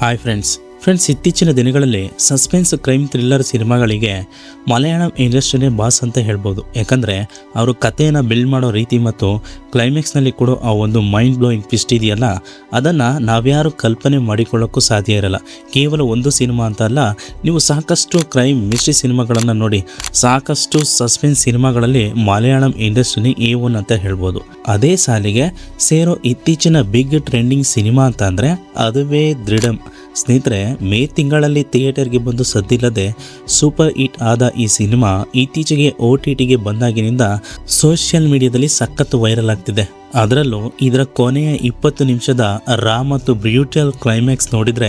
Hi friends ಇತ್ತೀಚಿನ ದಿನಗಳಲ್ಲಿ suspense crime thriller ಸಿನಿಮಾಗಳಿಗೆ ಮಲಯಾಳಂ ಇಂಡಸ್ಟ್ರಿನೇ ಬಾಸ್ ಅಂತ ಹೇಳ್ಬೋದು. ಯಾಕಂದರೆ ಅವರು ಕಥೆಯನ್ನು ಬಿಲ್ಡ್ ಮಾಡೋ ರೀತಿ ಮತ್ತು ಕ್ಲೈಮ್ಯಾಕ್ಸ್ನಲ್ಲಿ ಕೂಡ ಆ ಒಂದು ಮೈಂಡ್ ಬ್ಲೋಯಿಂಗ್ ಟ್ವಿಸ್ಟ್ ಇದೆಯಲ್ಲ, ಅದನ್ನು ನಾವ್ಯಾರು ಕಲ್ಪನೆ ಮಾಡಿಕೊಳ್ಳೋಕ್ಕೂ ಸಾಧ್ಯ ಇರಲ್ಲ. ಕೇವಲ ಒಂದು ಸಿನಿಮಾ ಅಂತ ಅಲ್ಲ, ನೀವು ಸಾಕಷ್ಟು ಕ್ರೈಮ್ ಮಿಸ್ಟ್ರಿ ಸಿನಿಮಾಗಳನ್ನು ನೋಡಿ, ಸಾಕಷ್ಟು ಸಸ್ಪೆನ್ಸ್ ಸಿನಿಮಾಗಳಲ್ಲಿ ಮಲಯಾಳಂ ಇಂಡಸ್ಟ್ರಿನೇ A1 ಅಂತ ಹೇಳ್ಬೋದು. ಅದೇ ಸಾಲಿಗೆ ಸೇರೋ ಇತ್ತೀಚಿನ ಬಿಗ್ ಟ್ರೆಂಡಿಂಗ್ ಸಿನಿಮಾ ಅಂತ ಅಂದರೆ ಅದುವೇ ದೃಢಂ. ಸ್ನೇಹಿತರೆ, ಮೇ ತಿಂಗಳಲ್ಲಿ ಥಿಯೇಟರ್ಗೆ ಬಂದು ಸದ್ದಿಲ್ಲದೆ ಸೂಪರ್ ಹಿಟ್ ಆದ ಈ ಸಿನಿಮಾ ಇತ್ತೀಚೆಗೆ OTTಗೆ ಬಂದಾಗಿನಿಂದ ಸೋಷಿಯಲ್ ಮೀಡಿಯಾದಲ್ಲಿ ಸಖತ್ತು ವೈರಲ್ ಆಗ್ತಿದೆ. ಅದರಲ್ಲೂ ಇದರ ಕೊನೆಯ 20 ನಿಮಿಷದ ರಾ ಮತ್ತು ಬ್ರ್ಯೂಟಲ್ ಕ್ಲೈಮ್ಯಾಕ್ಸ್ ನೋಡಿದರೆ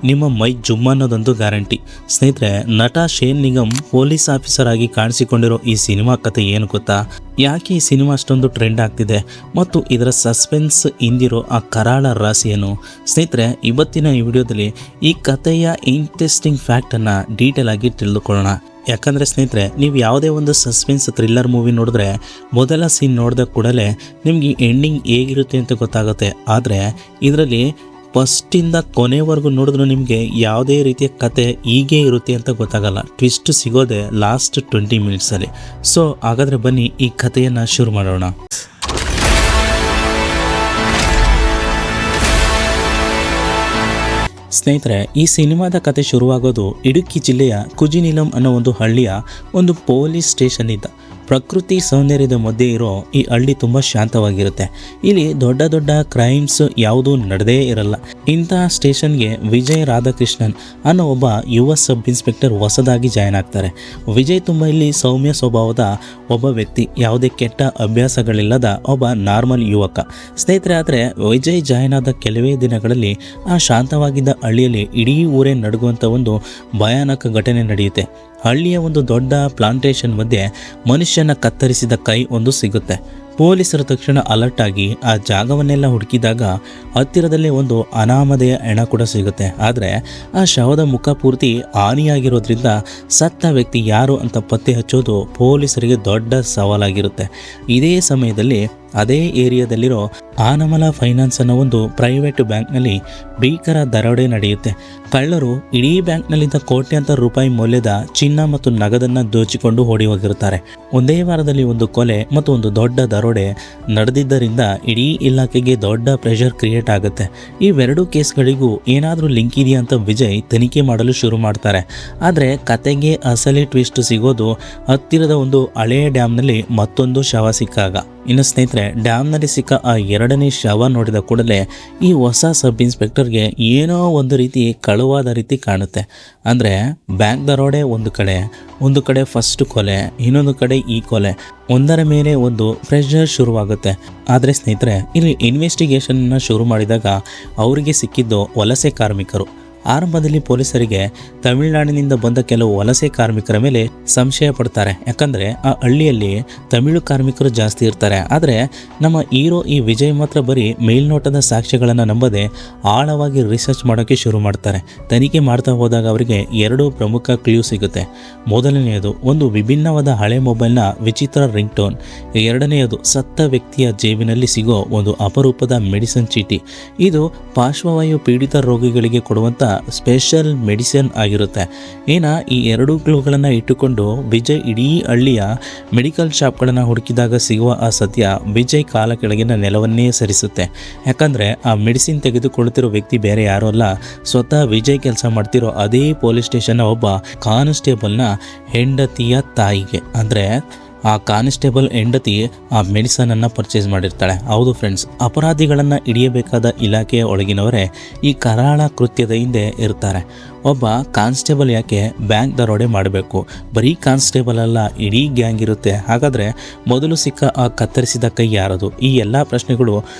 ನಿಮ್ಮ ಮೈ ಜುಮ್ ಅನ್ನೋದೊಂದು ಗ್ಯಾರಂಟಿ. ಸ್ನೇಹಿತರೆ, ನಟ ಶೇನ್ ನಿಗಮ್ ಪೊಲೀಸ್ ಆಫೀಸರ್ ಆಗಿ ಕಾಣಿಸಿಕೊಂಡಿರೋ ಈ ಸಿನಿಮಾ ಕಥೆ ಏನು ಗೊತ್ತಾ? ಯಾಕೆ ಈ ಸಿನಿಮಾ ಅಷ್ಟೊಂದು ಟ್ರೆಂಡ್ ಆಗ್ತಿದೆ ಮತ್ತು ಇದರ ಸಸ್ಪೆನ್ಸ್ ಹಿಂದಿರೋ ಆ ಕರಾಳ ರಹಸ್ಯ ಏನು? ಸ್ನೇಹಿತರೆ, ಇವತ್ತಿನ ಈ ವಿಡಿಯೋದಲ್ಲಿ ಈ ಕಥೆಯ ಇಂಟ್ರೆಸ್ಟಿಂಗ್ ಫ್ಯಾಕ್ಟನ್ನು ಡೀಟೇಲ್ ಆಗಿ ತಿಳಿದುಕೊಳ್ಳೋಣ. ಯಾಕಂದರೆ ಸ್ನೇಹಿತರೆ, ನೀವು ಯಾವುದೇ ಒಂದು ಸಸ್ಪೆನ್ಸ್ ಥ್ರಿಲ್ಲರ್ ಮೂವಿ ನೋಡಿದ್ರೆ ಮೊದಲ ಸೀನ್ ನೋಡಿದ ಕೂಡಲೇ ನಿಮಗೆ ಎಂಡಿಂಗ್ ಹೇಗಿರುತ್ತೆ ಅಂತ ಗೊತ್ತಾಗುತ್ತೆ. ಆದರೆ ಇದರಲ್ಲಿ ಫಸ್ಟಿಂದ ಕೊನೆವರೆಗೂ ನೋಡಿದ್ರು ನಿಮಗೆ ಯಾವುದೇ ರೀತಿಯ ಕತೆ ಹೀಗೆ ಇರುತ್ತೆ ಅಂತ ಗೊತ್ತಾಗಲ್ಲ. ಟ್ವಿಸ್ಟ್ ಸಿಗೋದೆ ಲಾಸ್ಟ್ 20 ಮಿನಿಟ್ಸಲ್ಲಿ. ಸೊ ಹಾಗಾದರೆ ಬನ್ನಿ ಈ ಕಥೆಯನ್ನು ಶುರು ಮಾಡೋಣ. ಸ್ನೇಹಿತರೆ, ಈ ಸಿನಿಮಾದ ಕತೆ ಶುರುವಾಗೋದು ಇಡುಕ್ಕಿ ಜಿಲ್ಲೆಯ ಕುಜಿನಿಲಂ ಅನ್ನೋ ಒಂದು ಹಳ್ಳಿಯ ಒಂದು ಪೊಲೀಸ್ ಸ್ಟೇಷನ್ ಇದ್ದ. ಪ್ರಕೃತಿ ಸೌಂದರ್ಯದ ಮಧ್ಯೆ ಇರೋ ಈ ಹಳ್ಳಿ ತುಂಬ ಶಾಂತವಾಗಿರುತ್ತೆ. ಇಲ್ಲಿ ದೊಡ್ಡ ದೊಡ್ಡ ಕ್ರೈಮ್ಸ್ ಯಾವುದೂ ನಡೆದೇ ಇರಲ್ಲ. ಇಂತಹ ಸ್ಟೇಷನ್ಗೆ ವಿಜಯ್ ರಾಧಾಕೃಷ್ಣನ್ ಅನ್ನೋ ಒಬ್ಬ ಯುವ ಸಬ್ ಇನ್ಸ್ಪೆಕ್ಟರ್ ಹೊಸದಾಗಿ ಜಾಯ್ನ್ ಆಗ್ತಾರೆ. ವಿಜಯ್ ತುಂಬ ಇಲ್ಲಿ ಸೌಮ್ಯ ಸ್ವಭಾವದ ಒಬ್ಬ ವ್ಯಕ್ತಿ, ಯಾವುದೇ ಕೆಟ್ಟ ಅಭ್ಯಾಸಗಳಿಲ್ಲದ ಒಬ್ಬ ನಾರ್ಮಲ್ ಯುವಕ. ಸ್ನೇಹಿತರೆ, ಆದರೆ ವಿಜಯ್ ಜಾಯ್ನ್ ಆದ ಕೆಲವೇ ದಿನಗಳಲ್ಲಿ ಆ ಶಾಂತವಾಗಿದ್ದ ಹಳ್ಳಿಯಲ್ಲಿ ಇಡೀ ಊರೇ ನಡುಗುವಂಥ ಒಂದು ಭಯಾನಕ ಘಟನೆ ನಡೆಯುತ್ತೆ. ಹಳ್ಳಿಯ ಒಂದು ದೊಡ್ಡ ಪ್ಲಾಂಟೇಶನ್ ಮಧ್ಯೆ ಮನುಷ್ಯನ ಕತ್ತರಿಸಿದ ಕೈ ಒಂದು ಸಿಗುತ್ತೆ. ಪೊಲೀಸರು ತಕ್ಷಣ ಅಲರ್ಟ್ ಆಗಿ ಆ ಜಾಗವನ್ನೆಲ್ಲ ಹುಡುಕಿದಾಗ ಹತ್ತಿರದಲ್ಲೇ ಒಂದು ಅನಾಮಧೇಯ ಹೆಣ ಕೂಡ ಸಿಗುತ್ತೆ. ಆದರೆ ಆ ಶವದ ಮುಖ ಪೂರ್ತಿ ಹಾನಿಯಾಗಿರೋದ್ರಿಂದ ಸತ್ತ ವ್ಯಕ್ತಿ ಯಾರು ಅಂತ ಪತ್ತೆ ಹಚ್ಚೋದು ಪೊಲೀಸರಿಗೆ ದೊಡ್ಡ ಸವಾಲಾಗಿರುತ್ತೆ. ಇದೇ ಸಮಯದಲ್ಲಿ ಅದೇ ಏರಿಯಾದಲ್ಲಿರೋ ಆನಮಲ ಫೈನಾನ್ಸ್ ಅನ್ನೋ ಒಂದು ಪ್ರೈವೇಟ್ ಬ್ಯಾಂಕ್ನಲ್ಲಿ ಭೀಕರ ದರೋಡೆ ನಡೆಯುತ್ತೆ. ಕಳ್ಳರು ಇಡೀ ಬ್ಯಾಂಕ್ನಲ್ಲಿದ್ದ ಕೋಟ್ಯಾಂತರ ರೂಪಾಯಿ ಮೌಲ್ಯದ ಚಿನ್ನ ಮತ್ತು ನಗದನ್ನು ದೋಚಿಕೊಂಡು ಓಡಿ ಹೋಗಿರುತ್ತಾರೆ. ಒಂದೇ ವಾರದಲ್ಲಿ ಒಂದು ಕೊಲೆ ಮತ್ತು ಒಂದು ದೊಡ್ಡ ದರೋಡೆ ನಡೆದಿದ್ದರಿಂದ ಇಡೀ ಇಲಾಖೆಗೆ ದೊಡ್ಡ ಪ್ರೆಷರ್ ಕ್ರಿಯೇಟ್ ಆಗುತ್ತೆ. ಇವೆರಡೂ ಕೇಸ್ಗಳಿಗೂ ಏನಾದರೂ ಲಿಂಕ್ ಇದೆಯಾ ಅಂತ ವಿಜಯ್ ತನಿಖೆ ಮಾಡಲು ಶುರು ಮಾಡ್ತಾರೆ. ಆದರೆ ಕತೆಗೆ ಅಸಲಿ ಟ್ವಿಸ್ಟ್ ಸಿಗೋದು ಹತ್ತಿರದ ಒಂದು ಹಳೆಯ ಡ್ಯಾಮ್ನಲ್ಲಿ ಮತ್ತೊಂದು ಶವ ಸಿಕ್ಕಾಗ. ಇನ್ನು ಸ್ನೇಹಿತರೆ, ಡ್ಯಾಮ್ನಲ್ಲಿ ಸಿಕ್ಕ ಆ ಎರಡನೇ ಶವ ನೋಡಿದ ಕೂಡಲೇ ಈ ಹೊಸ ಸಬ್ ಇನ್ಸ್ಪೆಕ್ಟರ್ಗೆ ಏನೋ ಒಂದು ರೀತಿ ಕಳುವಾದ ರೀತಿ ಕಾಣುತ್ತೆ. ಅಂದರೆ ಬ್ಯಾಂಕ್ ದರೋಡೆ ಒಂದು ಕಡೆ ಫಸ್ಟ್ ಕೊಲೆ, ಇನ್ನೊಂದು ಕಡೆ ಈ ಕೊಲೆ, ಒಂದರ ಮೇಲೆ ಒಂದು ಪ್ರೆಷರ್ ಶುರುವಾಗುತ್ತೆ. ಆದರೆ ಸ್ನೇಹಿತರೆ, ಇಲ್ಲಿ ಇನ್ವೆಸ್ಟಿಗೇಷನ್ನ ಶುರು ಮಾಡಿದಾಗ ಅವರಿಗೆ ಸಿಕ್ಕಿದ್ದು ವಲಸೆ ಕಾರ್ಮಿಕರು. ಆರಂಭದಲ್ಲಿ ಪೊಲೀಸರಿಗೆ ತಮಿಳುನಾಡಿನಿಂದ ಬಂದ ಕೆಲವು ವಲಸೆ ಕಾರ್ಮಿಕರ ಮೇಲೆ ಸಂಶಯ ಪಡ್ತಾರೆ. ಯಾಕಂದರೆ ಆ ಹಳ್ಳಿಯಲ್ಲಿ ತಮಿಳು ಕಾರ್ಮಿಕರು ಜಾಸ್ತಿ ಇರ್ತಾರೆ. ಆದರೆ ನಮ್ಮ ಹೀರೋ ಈ ವಿಜಯ್ ಮಾತ್ರ ಬರೀ ಮೇಲ್ನೋಟದ ಸಾಕ್ಷ್ಯಗಳನ್ನು ನಂಬದೆ ಆಳವಾಗಿ ರಿಸರ್ಚ್ ಮಾಡೋಕ್ಕೆ ಶುರು ಮಾಡ್ತಾರೆ. ತನಿಖೆ ಮಾಡ್ತಾ ಹೋದಾಗ ಅವರಿಗೆ 2 ಪ್ರಮುಖ ಕ್ಲೂ ಸಿಗುತ್ತೆ. ಮೊದಲನೆಯದು ಒಂದು ವಿಭಿನ್ನವಾದ ಹಳೆ ಮೊಬೈಲ್ನ ವಿಚಿತ್ರ ರಿಂಗ್ ಟೋನ್. ಎರಡನೆಯದು ಸತ್ತ ವ್ಯಕ್ತಿಯ ಜೇಬಿನಲ್ಲಿ ಸಿಗೋ ಒಂದು ಅಪರೂಪದ ಮೆಡಿಸಿನ್ ಚೀಟಿ. ಇದು ಪಾರ್ಶ್ವವಾಯು ಪೀಡಿತ ರೋಗಿಗಳಿಗೆ ಕೊಡುವಂಥ ಸ್ಪೆಷಲ್ ಮೆಡಿಸಿನ್ ಆಗಿರುತ್ತೆ. ಈ 2 ಕ್ಲೂಗಳನ್ನು ಇಟ್ಟುಕೊಂಡು ವಿಜಯ್ ಇಡೀ ಹಳ್ಳಿಯ ಮೆಡಿಕಲ್ ಶಾಪ್ಗಳನ್ನು ಹುಡುಕಿದಾಗ ಸಿಗುವ ಆ ಸತ್ಯ ವಿಜಯ್ ಕಾಲ ಕೆಳಗಿನ ನೆಲವನ್ನೇ ಸರಿಸುತ್ತೆ. ಯಾಕಂದರೆ ಆ ಮೆಡಿಸಿನ್ ತೆಗೆದುಕೊಳ್ಳುತ್ತಿರೋ ವ್ಯಕ್ತಿ ಬೇರೆ ಯಾರೂ ಅಲ್ಲ, ಸ್ವತಃ ವಿಜಯ್ ಕೆಲಸ ಮಾಡ್ತಿರೋ ಅದೇ ಪೊಲೀಸ್ ಸ್ಟೇಷನ್ನ ಒಬ್ಬ ಕಾನ್ಸ್ಟೇಬಲ್ನ ಹೆಂಡತಿಯ ತಾಯಿಗೆ. ಅಂದರೆ ಆ ಕಾನ್ಸ್ಟೇಬಲ್ ಹೆಂಡತಿ ಆ ಮೆಡಿಸನನ್ನು ಪರ್ಚೇಸ್ ಮಾಡಿರ್ತಾಳೆ. ಹೌದು ಫ್ರೆಂಡ್ಸ್, ಅಪರಾಧಿಗಳನ್ನು ಹಿಡಿಯಬೇಕಾದ ಇಲಾಖೆಯ ಒಳಗಿನವರೇ ಈ ಕರಾಳ ಕೃತ್ಯದ ಹಿಂದೆ ಇರ್ತಾರೆ. ಒಬ್ಬ ಕಾನ್ಸ್ಟೇಬಲ್ ಯಾಕೆ ಬ್ಯಾಂಕ್ ದರೋಡೆ ಮಾಡಬೇಕು? ಬರೀ ಕಾನ್ಸ್ಟೇಬಲ್ ಅಲ್ಲ, ಇಡೀ ಗ್ಯಾಂಗ್ ಇರುತ್ತೆ. ಹಾಗಾದರೆ ಮೊದಲು ಸಿಕ್ಕ ಆ ಕತ್ತರಿಸಿದ ಕೈ ಯಾರದು? ಈ ಎಲ್ಲ ಪ್ರಶ್ನೆಗಳು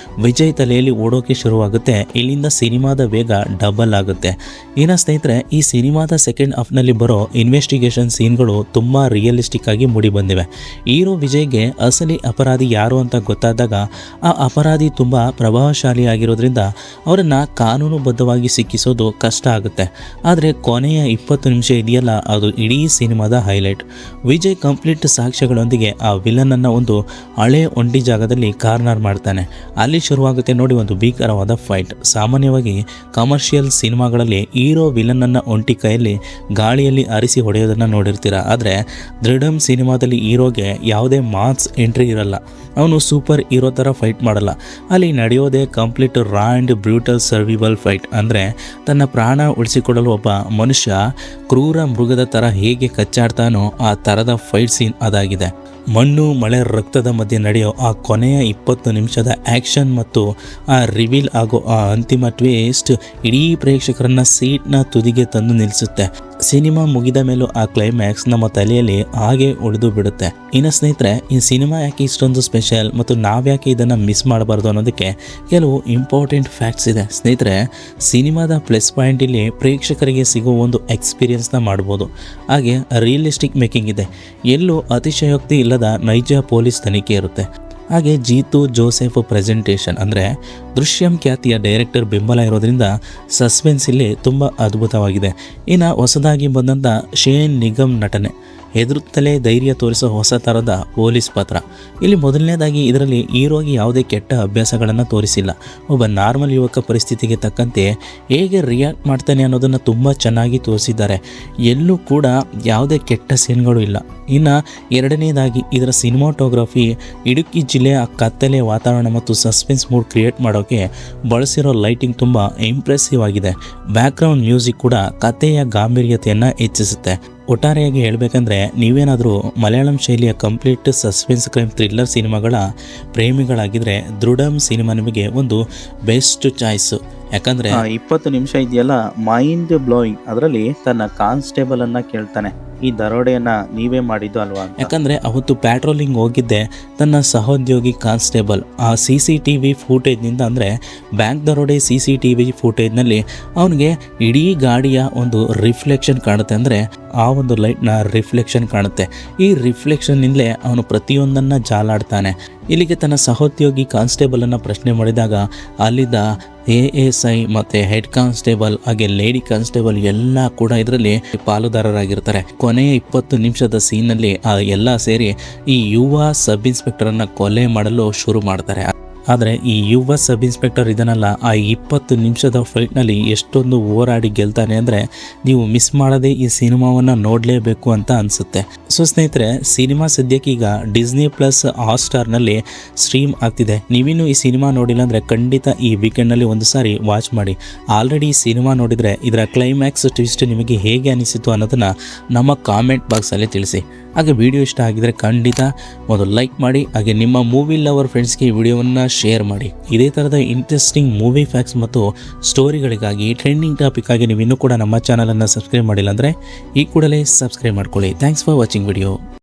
ವಿಜಯ್ ತಲೆಯಲ್ಲಿ ಓಡೋಕೆ ಶುರುವಾಗುತ್ತೆ. ಇಲ್ಲಿಂದ ಸಿನಿಮಾದ ವೇಗ ಡಬಲ್ ಆಗುತ್ತೆ. ಸ್ನೇಹಿತರೆ, ಈ ಸಿನಿಮಾದ ಸೆಕೆಂಡ್ ಹಾಫ್ನಲ್ಲಿ ಬರೋ ಇನ್ವೆಸ್ಟಿಗೇಷನ್ ಸೀನ್ಗಳು ತುಂಬ ರಿಯಲಿಸ್ಟಿಕ್ ಆಗಿ ಮೂಡಿ ಬಂದಿವೆ. ಹೀರೋ ವಿಜಯ್ಗೆ ಅಸಲಿ ಅಪರಾಧಿ ಯಾರು ಅಂತ ಗೊತ್ತಾದಾಗ ಆ ಅಪರಾಧಿ ತುಂಬ ಪ್ರಭಾವಶಾಲಿ ಆಗಿರೋದ್ರಿಂದ ಅವರನ್ನು ಕಾನೂನುಬದ್ಧವಾಗಿ ಸಿಕ್ಕಿಸೋದು ಕಷ್ಟ ಆಗುತ್ತೆ. ಆದರೆ ಆದರೆ ಕೊನೆಯ 20 ನಿಮಿಷ ಇದೆಯಲ್ಲ ಅದು ಇಡೀ ಸಿನಿಮಾದ ಹೈಲೈಟ್. ವಿಜಯ್ ಕಂಪ್ಲೀಟ್ ಸಾಕ್ಷ್ಯಗಳೊಂದಿಗೆ ಆ ವಿಲನನ್ನು ಒಂದು ಹಳೆ ಒಂಟಿ ಜಾಗದಲ್ಲಿ ಕಾರ್ನರ್ ಮಾಡ್ತಾನೆ. ಅಲ್ಲಿ ಶುರುವಾಗುತ್ತೆ ನೋಡಿ ಒಂದು ಭೀಕರವಾದ ಫೈಟ್. ಸಾಮಾನ್ಯವಾಗಿ ಕಮರ್ಷಿಯಲ್ ಸಿನಿಮಾಗಳಲ್ಲಿ ಹೀರೋ ವಿಲನನ್ನು ಒಂಟಿ ಕೈಯಲ್ಲಿ ಗಾಳಿಯಲ್ಲಿ ಅರಿಸಿ ಹೊಡೆಯೋದನ್ನು ನೋಡಿರ್ತೀರ. ಆದರೆ ದೃಢಂ ಸಿನಿಮಾದಲ್ಲಿ ಹೀರೋಗೆ ಯಾವುದೇ ಮಾಸ್ ಎಂಟ್ರಿ ಇರಲ್ಲ. ಅವನು ಸೂಪರ್ ಹೀರೋ ಥರ ಫೈಟ್ ಮಾಡಲ್ಲ. ಅಲ್ಲಿ ನಡೆಯೋದೇ complete raw and brutal survival fight. ಅಂದರೆ ತನ್ನ ಪ್ರಾಣ ಉಳಿಸಿಕೊಳ್ಳಲು ಒಬ್ಬ ಮನುಷ್ಯ ಕ್ರೂರ ಮೃಗದ ಥರ ಹೇಗೆ ಕಚ್ಚಾಡ್ತಾನೋ ಆ ಥರದ ಫೈಟ್ ಸೀನ್ ಅದಾಗಿದೆ. ಮಣ್ಣು ಮಳೆ ರಕ್ತದ ಮಧ್ಯೆ ನಡೆಯೋ ಆ ಕೊನೆಯ 20 ನಿಮಿಷದ ಆ್ಯಕ್ಷನ್ ಮತ್ತು ಆ ರಿವೀಲ್ ಆಗೋ ಆ ಅಂತಿಮ ಟ್ವಿಸ್ಟ್ ಇಡೀ ಪ್ರೇಕ್ಷಕರನ್ನ ಸೀಟ್ನ ತುದಿಗೆ ತಂದು ನಿಲ್ಲಿಸುತ್ತೆ. ಸಿನಿಮಾ ಮುಗಿದ ಮೇಲೂ ಆ ಕ್ಲೈಮ್ಯಾಕ್ಸ್ ನಮ್ಮ ತಲೆಯಲ್ಲಿ ಹಾಗೆ ಉಳಿದು ಬಿಡುತ್ತೆ. ಇನ್ನು ಸ್ನೇಹಿತರೆ, ಈ ಸಿನಿಮಾ ಯಾಕೆ ಇಷ್ಟೊಂದು ಸ್ಪೆಷಲ್ ಮತ್ತು ನಾವ್ಯಾಕೆ ಇದನ್ನು ಮಿಸ್ ಮಾಡಬಾರ್ದು ಅನ್ನೋದಕ್ಕೆ ಕೆಲವು ಇಂಪಾರ್ಟೆಂಟ್ ಫ್ಯಾಕ್ಟ್ಸ್ ಇದೆ. ಸ್ನೇಹಿತರೆ, ಸಿನಿಮಾದ ಪ್ಲಸ್ ಪಾಯಿಂಟ್ ಇಲ್ಲಿ ಪ್ರೇಕ್ಷಕರಿಗೆ ಸಿಗೋ ಒಂದು ಎಕ್ಸ್ಪೀರಿಯನ್ಸ್ನ ಮಾಡ್ಬೋದು. ಹಾಗೆ ರಿಯಲಿಸ್ಟಿಕ್ ಮೇಕಿಂಗ್ ಇದೆ. ಎಲ್ಲೂ ಅತಿಶಯೋಕ್ತಿ ಇಲ್ಲದ ನೈಜ ಪೊಲೀಸ್ ತನಿಖೆ ಇರುತ್ತೆ. ಹಾಗೆ ಜೀತು ಜೋಸೆಫ್ ಪ್ರೆಸೆಂಟೇಷನ್ ಅಂದರೆ ದೃಶ್ಯಂ ಖ್ಯಾತಿಯ ಡೈರೆಕ್ಟರ್ ಬೆಂಬಲ ಇರೋದ್ರಿಂದ ಸಸ್ಪೆನ್ಸ್ ಇಲ್ಲಿ ತುಂಬ ಅದ್ಭುತವಾಗಿದೆ. ಇನ್ನು ಹೊಸದಾಗಿ ಬಂದಂಥ ಶೇನ್ ನಿಗಮ್ ನಟನೆ, ಹೆದರುತ್ತಲೇ ಧೈರ್ಯ ತೋರಿಸೋ ಹೊಸ ಥರದ ಪೊಲೀಸ್ ಪಾತ್ರ. ಇಲ್ಲಿ ಮೊದಲನೇದಾಗಿ ಇದರಲ್ಲಿ ಹೀರೋಗೆ ಯಾವುದೇ ಕೆಟ್ಟ ಅಭ್ಯಾಸಗಳನ್ನು ತೋರಿಸಿಲ್ಲ. ಒಬ್ಬ ನಾರ್ಮಲ್ ಯುವಕ ಪರಿಸ್ಥಿತಿಗೆ ತಕ್ಕಂತೆ ಹೇಗೆ ರಿಯಾಕ್ಟ್ ಮಾಡ್ತಾನೆ ಅನ್ನೋದನ್ನು ತುಂಬ ಚೆನ್ನಾಗಿ ತೋರಿಸಿದ್ದಾರೆ. ಎಲ್ಲೂ ಕೂಡ ಯಾವುದೇ ಕೆಟ್ಟ ಸೀನ್ಗಳು ಇಲ್ಲ. ಇನ್ನು ಎರಡನೇದಾಗಿ ಇದರ ಸಿನಿಮಾಟೋಗ್ರಫಿ ಇಡುಕ್ಕಿ ಜಿಲ್ಲೆಯ ಕತ್ತಲೆ ವಾತಾವರಣ ಮತ್ತು ಸಸ್ಪೆನ್ಸ್ ಮೂಡ್ ಕ್ರಿಯೇಟ್ ಮಾಡೋಕ್ಕೆ ಬಳಸಿರೋ ಲೈಟಿಂಗ್ ತುಂಬ ಇಂಪ್ರೆಸಿವ್ ಆಗಿದೆ. ಬ್ಯಾಕ್ಗ್ರೌಂಡ್ ಮ್ಯೂಸಿಕ್ ಕೂಡ ಕಥೆಯ ಗಾಂಭೀರ್ಯತೆಯನ್ನು ಹೆಚ್ಚಿಸುತ್ತೆ. ಒಟ್ಟಾರೆಯಾಗಿ ಹೇಳಬೇಕಂದ್ರೆ ನೀವೇನಾದರೂ ಮಲಯಾಳಂ ಶೈಲಿಯ ಕಂಪ್ಲೀಟ್ ಸಸ್ಪೆನ್ಸ್ ಕ್ರೈಮ್ ಥ್ರಿಲ್ಲರ್ ಸಿನಿಮಾಗಳ ಪ್ರೇಮಿಗಳಾಗಿದ್ದರೆ ದೃಢಂ ಸಿನಿಮಾ ನಿಮಗೆ ಒಂದು ಬೆಸ್ಟ್ ಚಾಯ್ಸು. ಯಾಕಂದರೆ 20 ನಿಮಿಷ ಇದೆಯಲ್ಲ ಮೈಂಡ್ ಬ್ಲೋಯಿಂಗ್. ಅದರಲ್ಲಿ ತನ್ನ ಕಾನ್ಸ್ಟೇಬಲ್ ಅನ್ನು ಕೇಳ್ತಾನೆ, ಈ ದರೋಡೆಯನ್ನು ನೀವೇ ಮಾಡಿದ್ದು ಅಲ್ವಾ? ಯಾಕಂದರೆ ಅವತ್ತು ಪ್ಯಾಟ್ರೋಲಿಂಗ್ ಹೋಗಿದ್ದೆ ತನ್ನ ಸಹೋದ್ಯೋಗಿ ಕಾನ್ಸ್ಟೇಬಲ್. ಆ CCTV ಫೂಟೇಜ್ನಿಂದ, ಅಂದರೆ ಬ್ಯಾಂಕ್ ದರೋಡೆ CCTV ಫೂಟೇಜ್ನಲ್ಲಿ ಅವನಿಗೆ ಇಡೀ ಗಾಡಿಯ ಒಂದು ರಿಫ್ಲೆಕ್ಷನ್ ಕಾಣುತ್ತೆ. ಅಂದರೆ ಆ ಒಂದು ಲೈಟ್ನ ರಿಫ್ಲೆಕ್ಷನ್ ಕಾಣುತ್ತೆ. ಈ ರಿಫ್ಲೆಕ್ಷನ್ನಿಂದಲೇ ಅವನು ಪ್ರತಿಯೊಂದನ್ನು ಜಾಲಾಡ್ತಾನೆ. ಇಲ್ಲಿಗೆ ತನ್ನ ಸಹೋದ್ಯೋಗಿ ಕಾನ್ಸ್ಟೇಬಲನ್ನು ಪ್ರಶ್ನೆ ಮಾಡಿದಾಗ ಅಲ್ಲಿದ್ದ ASI ಮತ್ತು ಹೆಡ್ ಕಾನ್ಸ್ಟೇಬಲ್ ಹಾಗೆ ಲೇಡಿ ಕಾನ್ಸ್ಟೇಬಲ್ ಎಲ್ಲ ಕೂಡ ಇದರಲ್ಲಿ ಪಾಲುದಾರರಾಗಿರ್ತಾರೆ. ಕೊನೆಯ 20 ನಿಮಿಷದ ಸೀನಲ್ಲಿ ಆ ಎಲ್ಲ ಸೇರಿ ಈ ಯುವ ಸಬ್ ಇನ್ಸ್ಪೆಕ್ಟರನ್ನು ಕೊಲೆ ಮಾಡಲು ಶುರು ಮಾಡ್ತಾರೆ. ಆದರೆ ಈ ಯುವ ಸಬ್ ಇನ್ಸ್ಪೆಕ್ಟರ್ ಇದನ್ನಲ್ಲ, ಆ 20 ನಿಮಿಷದ ಫೈಟ್ನಲ್ಲಿ ಎಷ್ಟೊಂದು ಹೋರಾಡಿ ಗೆಲ್ತಾನೆ ಅಂದರೆ ನೀವು ಮಿಸ್ ಮಾಡದೆ ಈ ಸಿನಿಮಾವನ್ನು ನೋಡಲೇಬೇಕು ಅಂತ ಅನಿಸುತ್ತೆ. ಸೊ ಸ್ನೇಹಿತರೆ, ಸಿನಿಮಾ ಸದ್ಯಕ್ಕೀಗ ಡಿಸ್ನಿ ಪ್ಲಸ್ ಹಾಟ್ಸ್ಟಾರ್ನಲ್ಲಿ ಸ್ಟ್ರೀಮ್ ಆಗ್ತಿದೆ. ನೀವಿನ್ನೂ ಈ ಸಿನಿಮಾ ನೋಡಿಲ್ಲ ಅಂದರೆ ಖಂಡಿತ ಈ ವೀಕೆಂಡ್ನಲ್ಲಿ ಒಂದು ಸಾರಿ ವಾಚ್ ಮಾಡಿ. ಆಲ್ರೆಡಿ ಈ ಸಿನಿಮಾ ನೋಡಿದರೆ ಇದರ ಕ್ಲೈಮ್ಯಾಕ್ಸ್ ಟ್ವಿಸ್ಟ್ ನಿಮಗೆ ಹೇಗೆ ಅನಿಸಿತು ಅನ್ನೋದನ್ನು ನಮ್ಮ ಕಾಮೆಂಟ್ ಬಾಕ್ಸಲ್ಲಿ ತಿಳಿಸಿ. ಹಾಗೆ ವಿಡಿಯೋ ಇಷ್ಟ ಆಗಿದರೆ ಖಂಡಿತ ಒಂದು ಲೈಕ್ ಮಾಡಿ. ಹಾಗೆ ನಿಮ್ಮ ಮೂವಿ ಲವರ್ ಫ್ರೆಂಡ್ಸ್ಗೆ ಈ ವಿಡಿಯೋವನ್ನು ಶೇರ್ ಮಾಡಿ. ಇದೇ ಥರದ ಇಂಟ್ರೆಸ್ಟಿಂಗ್ ಮೂವಿ ಫ್ಯಾಕ್ಟ್ಸ್ ಮತ್ತು ಸ್ಟೋರಿಗಳಿಗಾಗಿ, ಟ್ರೆಂಡಿಂಗ್ ಟಾಪಿಕ್ ಆಗಿ ನೀವು ಇನ್ನೂ ಕೂಡ ನಮ್ಮ ಚಾನಲನ್ನು ಸಬ್ಸ್ಕ್ರೈಬ್ ಮಾಡಿಲ್ಲ ಅಂದರೆ ಈ ಕೂಡಲೇ ಸಬ್ಸ್ಕ್ರೈಬ್ ಮಾಡ್ಕೊಳ್ಳಿ. Thanks for watching video.